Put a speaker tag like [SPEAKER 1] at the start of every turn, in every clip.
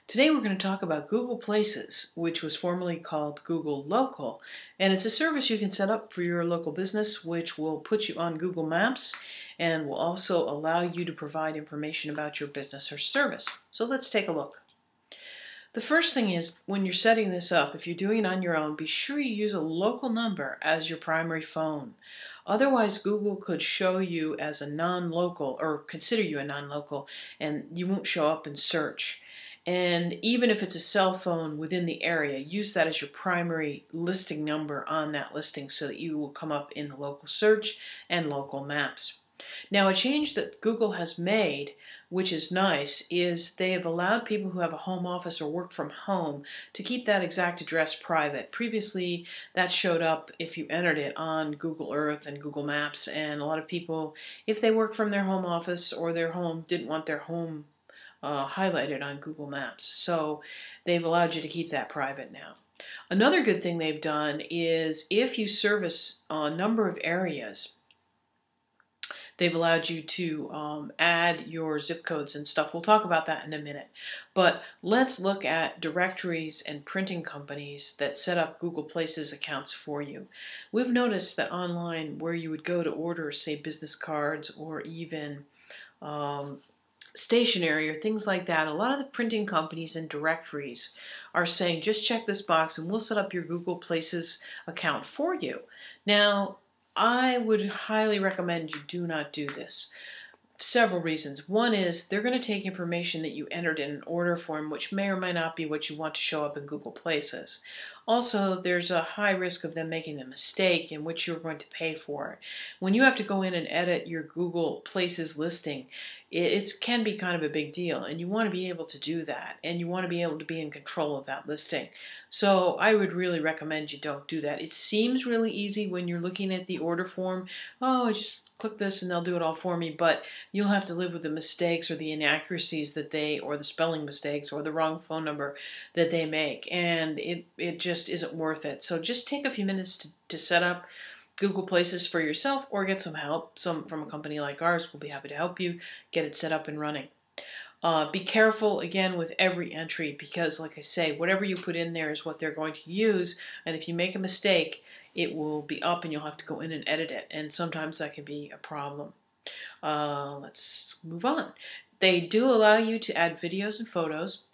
[SPEAKER 1] Today we're going to talk about Google Places, which was formerly called Google Local, and it's a service you can set up for your local business which will put you on Google Maps and will also allow you to provide information about your business or service. So let's take a look. The first thing is, when you're setting this up, if you're doing it on your own, be sure you use a local number as your primary phone. Otherwise, Google could show you as a non-local or consider you a non-local, and you won't show up in search. And even if it's a cell phone within the area, use that as your primary listing number on that listing so that you will come up in the local search and local maps. Now, a change that Google has made, which is nice, is they have allowed people who have a home office or work from home to keep that exact address private. Previously, that showed up if you entered it on Google Earth and Google Maps, and a lot of people, if they work from their home office or their home, didn't want their home highlighted on Google Maps. So they've allowed you to keep that private now. Another good thing they've done is if you service a number of areas, they've allowed you to add your zip codes and stuff. We'll talk about that in a minute. But let's look at directories and printing companies that set up Google Places accounts for you. We've noticed that online, where you would go to order, say, business cards or even stationery or things like that, a lot of the printing companies and directories are saying, just check this box and we'll set up your Google Places account for you. Now, I would highly recommend you do not do this. Several reasons. One is they're going to take information that you entered in an order form, which may or may not be what you want to show up in Google Places. Also, there's a high risk of them making a mistake in which you're going to pay for it. When you have to go in and edit your Google Places listing, it can be kind of a big deal, and you want to be able to do that, and you want to be able to be in control of that listing. So I would really recommend you don't do that. It seems really easy when you're looking at the order form. Oh, I just click this and they'll do it all for me, but you'll have to live with the mistakes or the inaccuracies that they, or the spelling mistakes or the wrong phone number that they make, and it just isn't worth it. So just take a few minutes to set up Google Places for yourself, or get some help. From a company like ours will be happy to help you get it set up and running. Be careful, again, with every entry, because like I say, whatever you put in there is what they're going to use, and if you make a mistake, it will be up and you'll have to go in and edit it, and sometimes that can be a problem. Let's move on. They do allow you to add videos and photos,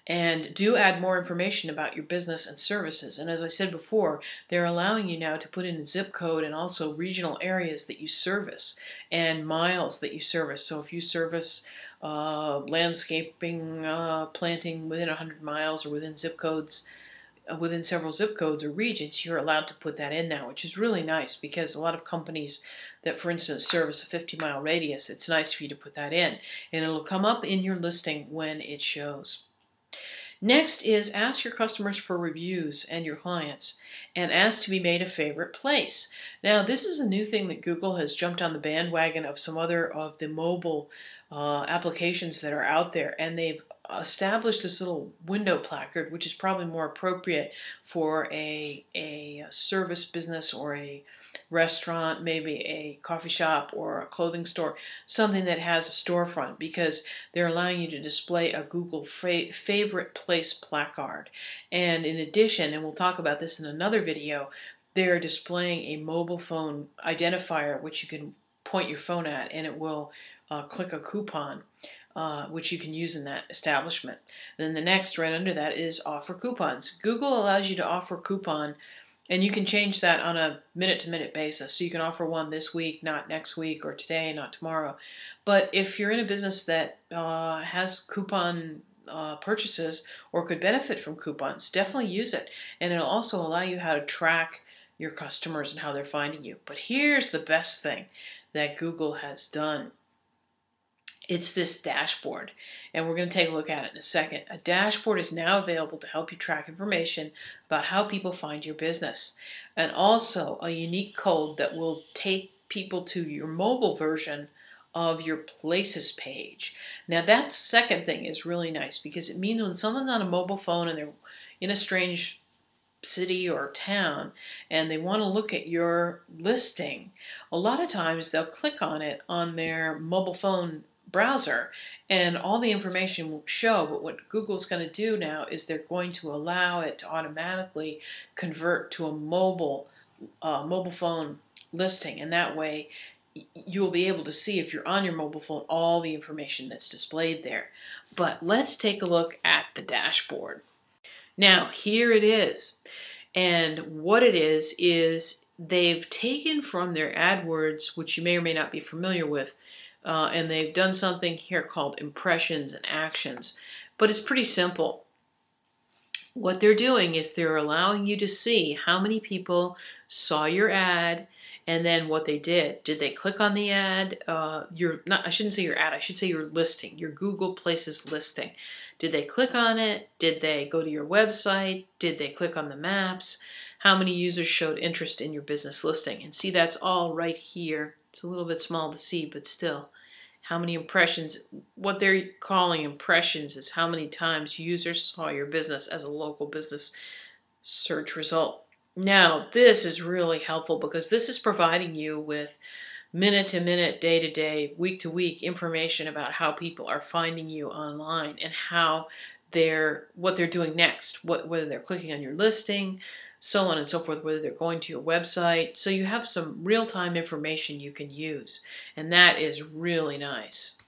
[SPEAKER 1] and do add more information about your business and services. And as I said before, they're allowing you now to put in a zip code and also regional areas that you service and miles that you service. So if you service landscaping, planting within 100 miles or within zip codes, within several zip codes or regions, you're allowed to put that in now, which is really nice, because a lot of companies that, for instance, service a 50-mile radius, it's nice for you to put that in, and it'll come up in your listing when it shows. Next is ask your customers for reviews and your clients, and ask to be made a favorite place. Now, this is a new thing that Google has jumped on the bandwagon of some other of the mobile applications that are out there, and they've established this little window placard, which is probably more appropriate for a service business or a restaurant, maybe a coffee shop or a clothing store, something that has a storefront, because they're allowing you to display a Google favorite place placard. And in addition, and we'll talk about this in another video, they're displaying a mobile phone identifier which you can point your phone at, and it will click a coupon, which you can use in that establishment. Then the next, right under that, is offer coupons. Google allows you to offer coupon, and you can change that on a minute-to-minute basis. So you can offer one this week, not next week, or today, not tomorrow. But if you're in a business that has coupon purchases or could benefit from coupons, definitely use it. And it'll also allow you how to track your customers and how they're finding you. But here's the best thing that Google has done. It's this dashboard, and we're going to take a look at it in a second. A dashboard is now available to help you track information about how people find your business, and also a unique code that will take people to your mobile version of your Places page. Now, that second thing is really nice, because it means when someone's on a mobile phone and they're in a strange city or town and they want to look at your listing, a lot of times they'll click on it on their mobile phone browser, and all the information will show. But what Google's going to do now is they're going to allow it to automatically convert to a mobile phone listing, and that way you'll be able to see, if you're on your mobile phone, all the information that's displayed there. But let's take a look at the dashboard. Now here it is, and what it is they've taken from their AdWords, which you may or may not be familiar with, and they've done something here called impressions and actions. But it's pretty simple. What they're doing is they're allowing you to see how many people saw your ad, and then what they did. Did they click on the ad? I shouldn't say your ad, I should say your listing, your Google Places listing. Did they click on it? Did they go to your website? Did they click on the maps? How many users showed interest in your business listing? And see, that's all right here. It's a little bit small to see, but still. How many impressions? What they're calling impressions is how many times users saw your business as a local business search result. Now, this is really helpful because this is providing you with minute-to-minute, day-to-day, week-to-week information about how people are finding you online and what they're doing next, whether they're clicking on your listing, so on and so forth, whether they're going to your website. So you have some real-time information you can use, and that is really nice.